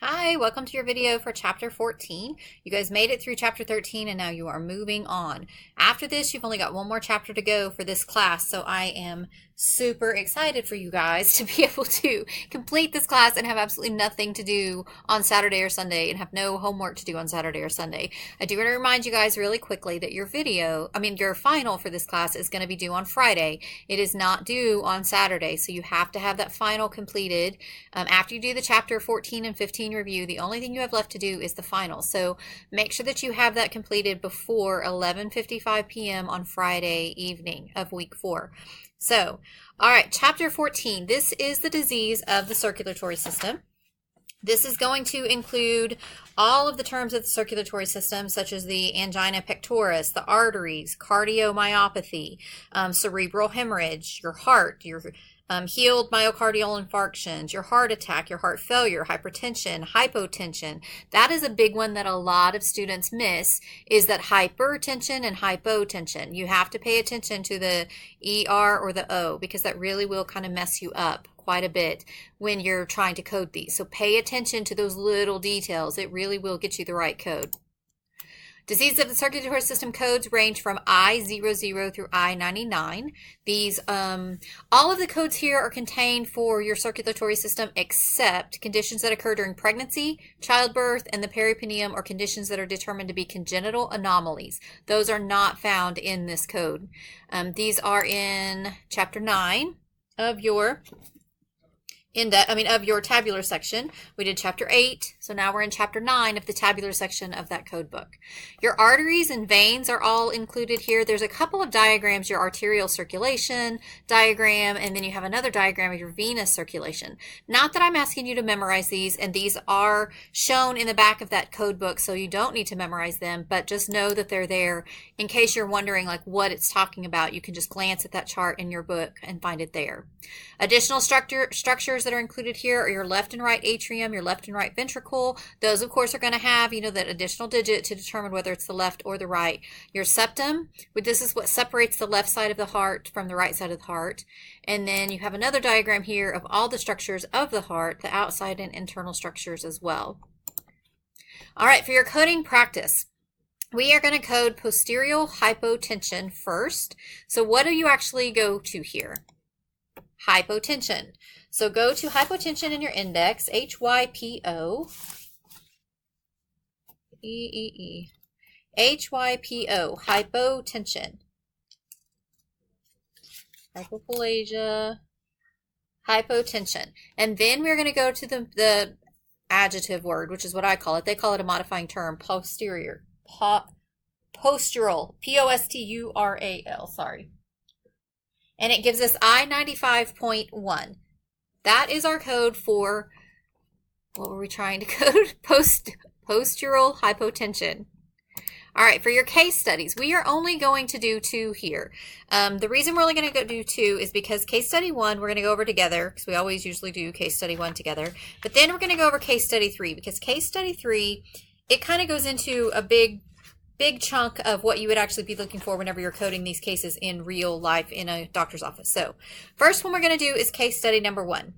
Hi, welcome to your video for chapter 14. You guys made it through chapter 13 and now you are moving on. After this, you've only got one more chapter to go for this class, so I am super excited for you guys to be able to complete this class and have absolutely nothing to do on Saturday or Sunday and have no homework to do on Saturday or Sunday. I do want to remind you guys really quickly that your final for this class is going to be due on Friday. It is not due on Saturday, so you have to have that final completed. After you do the chapter 14 and 15 review, the only thing you have left to do is the final. So make sure that you have that completed before 11:55 p.m. on Friday evening of week 4. So, all right, chapter 14. This is the disease of the circulatory system. This is going to include all of the terms of the circulatory system, such as the angina pectoris, the arteries, cardiomyopathy, cerebral hemorrhage, your heart, your healed myocardial infarctions, your heart attack, your heart failure, hypertension, hypotension. That is a big one that a lot of students miss, is that hypertension and hypotension. You have to pay attention to the ER or the O, because that really will kind of mess you up quite a bit when you're trying to code these. So pay attention to those little details. It really will get you the right code. Diseases of the circulatory system codes range from I00 through I99. These, all of the codes here are contained for your circulatory system except conditions that occur during pregnancy, childbirth, and the peritoneum, or conditions that are determined to be congenital anomalies. Those are not found in this code. These are in chapter 9 of your of your tabular section. We did chapter 8, so now we're in chapter 9 of the tabular section of that code book. Your arteries and veins are all included here. There's a couple of diagrams, your arterial circulation diagram, and then you have another diagram of your venous circulation. Not that I'm asking you to memorize these, and these are shown in the back of that code book, so you don't need to memorize them, but just know that they're there in case you're wondering like what it's talking about. You can just glance at that chart in your book and find it there. Additional structures that are included here are your left and right atrium, your left and right ventricle. Those, of course, are going to have, that additional digit to determine whether it's the left or the right. Your septum, this is what separates the left side of the heart from the right side of the heart. And then you have another diagram here of all the structures of the heart, the outside and internal structures as well. All right, for your coding practice, we are going to code posterior hypotension first. So what do you actually go to here? Hypotension. So go to hypotension in your index, HYPO, HYPO, hypotension, hypoplasia, hypotension. And then we're going to go to the adjective word, which is what I call it. They call it a modifying term, posterior, postural, P-O-S-T-U-R-A-L, sorry. And it gives us I-95.1. That is our code for, what were we trying to code? Postural hypotension. All right, for your case studies, we are only going to do 2 here. The reason we're only going to do 2 is because case study 1 we're going to go over together, because we always usually do case study 1 together. But then we're going to go over case study 3, because case study 3, it kind of goes into a big chunk of what you would actually be looking for whenever you're coding these cases in real life in a doctor's office. So first one we're going to do is case study number 1.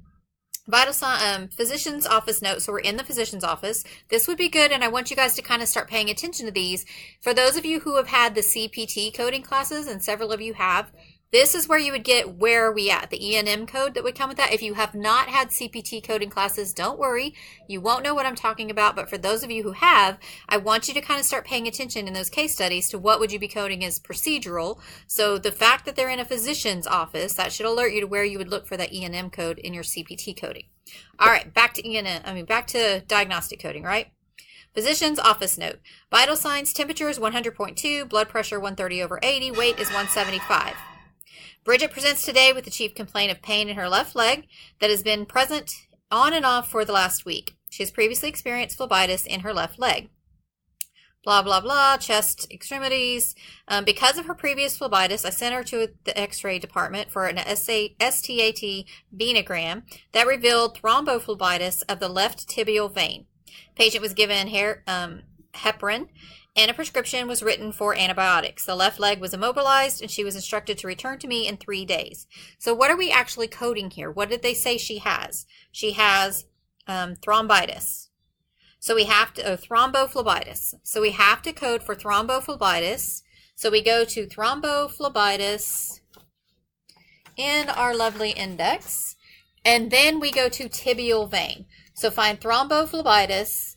Vital sign, physician's office note. So we're in the physician's office. This would be good, and I want you guys to kind of start paying attention to these. For those of you who have had the CPT coding classes, and several of you have, this is where you would get where are we at, the E&M code that would come with that. If you have not had CPT coding classes, don't worry. You won't know what I'm talking about, but for those of you who have, I want you to kind of start paying attention in those case studies to what would you be coding as procedural. So the fact that they're in a physician's office, that should alert you to where you would look for that E&M code in your CPT coding. All right, back to diagnostic coding, right? Physician's office note. Vital signs, temperature is 100.2, blood pressure 130/80, weight is 175. Bridget presents today with the chief complaint of pain in her left leg that has been present on and off for the last week. She has previously experienced phlebitis in her left leg. Blah, blah, blah, chest extremities. Because of her previous phlebitis, I sent her to the x-ray department for an STAT venogram that revealed thrombophlebitis of the left tibial vein. Patient was given heparin, and a prescription was written for antibiotics. The left leg was immobilized, and she was instructed to return to me in 3 days. So what are we actually coding here? What did they say she has? She has thrombitis. So we have to, thrombophlebitis. So we have to code for thrombophlebitis. So we go to thrombophlebitis in our lovely index. And then we go to tibial vein. So find thrombophlebitis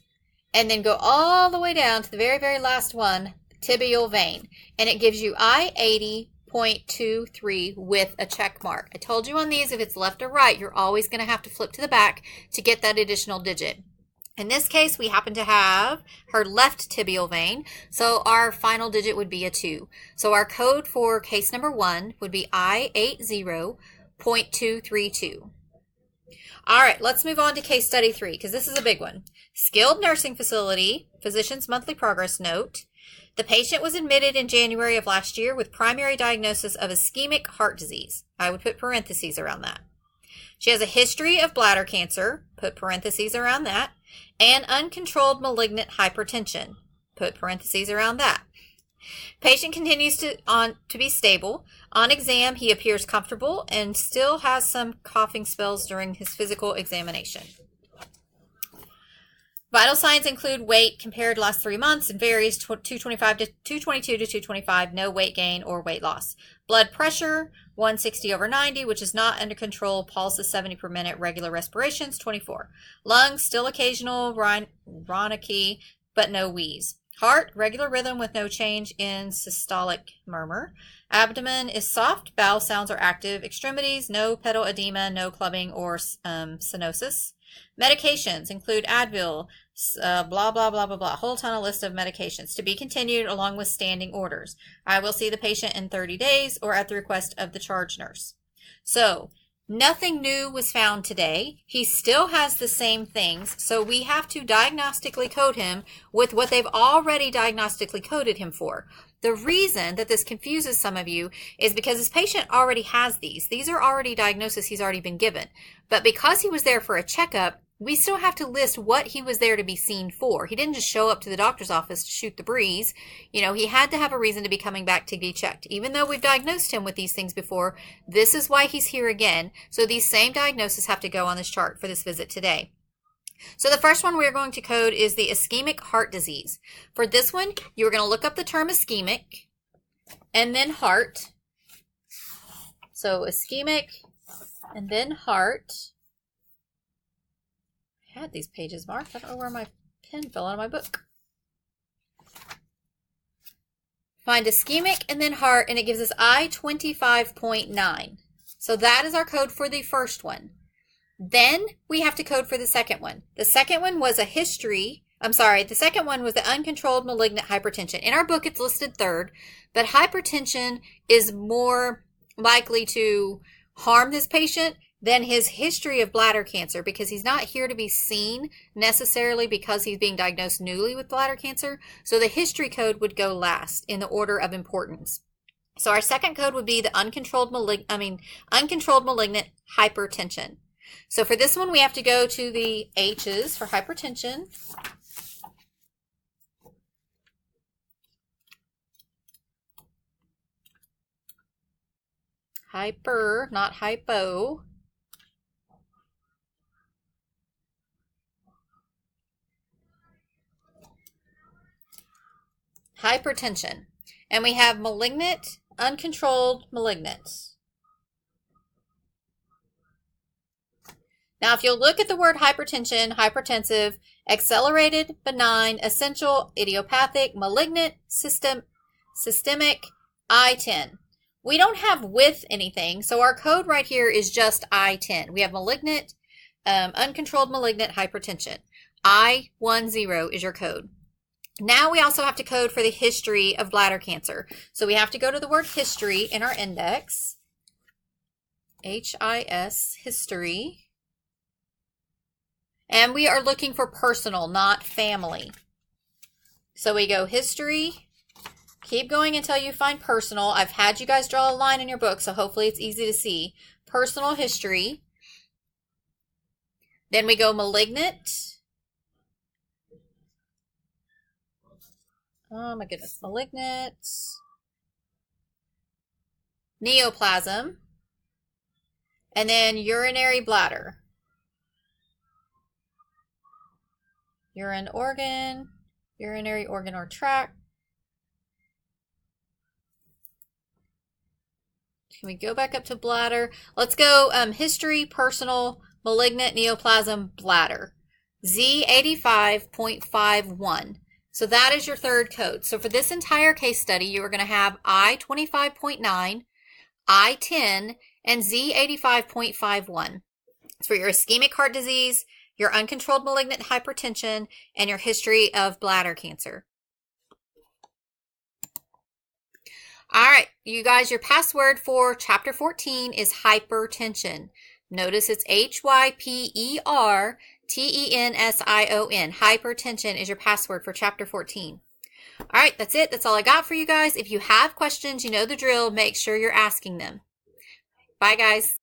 and then go all the way down to the very, very last one, tibial vein. And it gives you I-80.23 with a check mark. I told you on these, if it's left or right, you're always going to have to flip to the back to get that additional digit. In this case, we happen to have her left tibial vein, so our final digit would be a 2. So our code for case number 1 would be I80.232. All right, let's move on to case study 3, because this is a big one. Skilled nursing facility, physician's monthly progress note. The patient was admitted in January of last year with primary diagnosis of ischemic heart disease. I would put parentheses around that. She has a history of bladder cancer, put parentheses around that, and uncontrolled malignant hypertension, put parentheses around that. Patient continues to be stable. On exam, he appears comfortable and still has some coughing spells during his physical examination. Vital signs include weight compared to last 3 months and varies 225 to 222 to 225, no weight gain or weight loss. Blood pressure 160/90, which is not under control. Pulse is 70 per minute. Regular respirations 24. Lungs still occasional rhonicky, but no wheeze. Heart regular rhythm with no change in systolic murmur. Abdomen is soft. Bowel sounds are active. Extremities no pedal edema, no clubbing or stenosis. Medications include Advil, blah, blah, blah, blah, blah. Whole ton of list of medications to be continued along with standing orders. I will see the patient in 30 days or at the request of the charge nurse. So nothing new was found today. He still has the same things. So we have to diagnostically code him with what they've already diagnostically coded him for. The reason that this confuses some of you is because this patient already has these. These are already diagnoses he's already been given. But because he was there for a checkup, we still have to list what he was there to be seen for. He didn't just show up to the doctor's office to shoot the breeze. You know, he had to have a reason to be coming back to be checked. Even though we've diagnosed him with these things before, this is why he's here again. So these same diagnoses have to go on this chart for this visit today. So the first one we're going to code is the ischemic heart disease. For this one, you're going to look up the term ischemic and then heart. So ischemic and then heart. I had these pages marked. I don't know where my pen fell out of my book. Find ischemic and then heart, and it gives us I-25.9. So that is our code for the first one. Then we have to code for the second one. The second one was the second one was the uncontrolled malignant hypertension. In our book, it's listed third, but hypertension is more likely to harm this patient than his history of bladder cancer, because he's not here to be seen necessarily because he's being diagnosed newly with bladder cancer. So the history code would go last in the order of importance. So our second code would be the uncontrolled malignant hypertension. So for this one, we have to go to the H's for hypertension. Hyper, not hypo. Hypertension. And we have malignant, uncontrolled malignant. Now, if you'll look at the word hypertension, hypertensive, accelerated, benign, essential, idiopathic, malignant, systemic, I-10. We don't have with anything, so our code right here is just I-10. We have malignant, uncontrolled malignant hypertension. I-10 is your code. Now we also have to code for the history of bladder cancer. So we have to go to the word history in our index. H-I-S, history. And we are looking for personal, not family. So we go history. Keep going until you find personal. I've had you guys draw a line in your book, so hopefully it's easy to see. Personal history. Then we go malignant. Oh my goodness. Malignant. Neoplasm. And then urinary bladder. urine organ, urinary organ or tract. Can we go back up to bladder? Let's go history, personal, malignant, neoplasm, bladder. Z85.51. So that is your third code. So for this entire case study, you are going to have I25.9, I10, and Z85.51. It's for your ischemic heart disease, your uncontrolled malignant hypertension, and your history of bladder cancer. All right, you guys, your password for chapter 14 is hypertension. Notice it's HYPERTENSION. Hypertension is your password for chapter 14. All right, that's it. That's all I got for you guys. If you have questions, you know the drill. Make sure you're asking them. Bye, guys.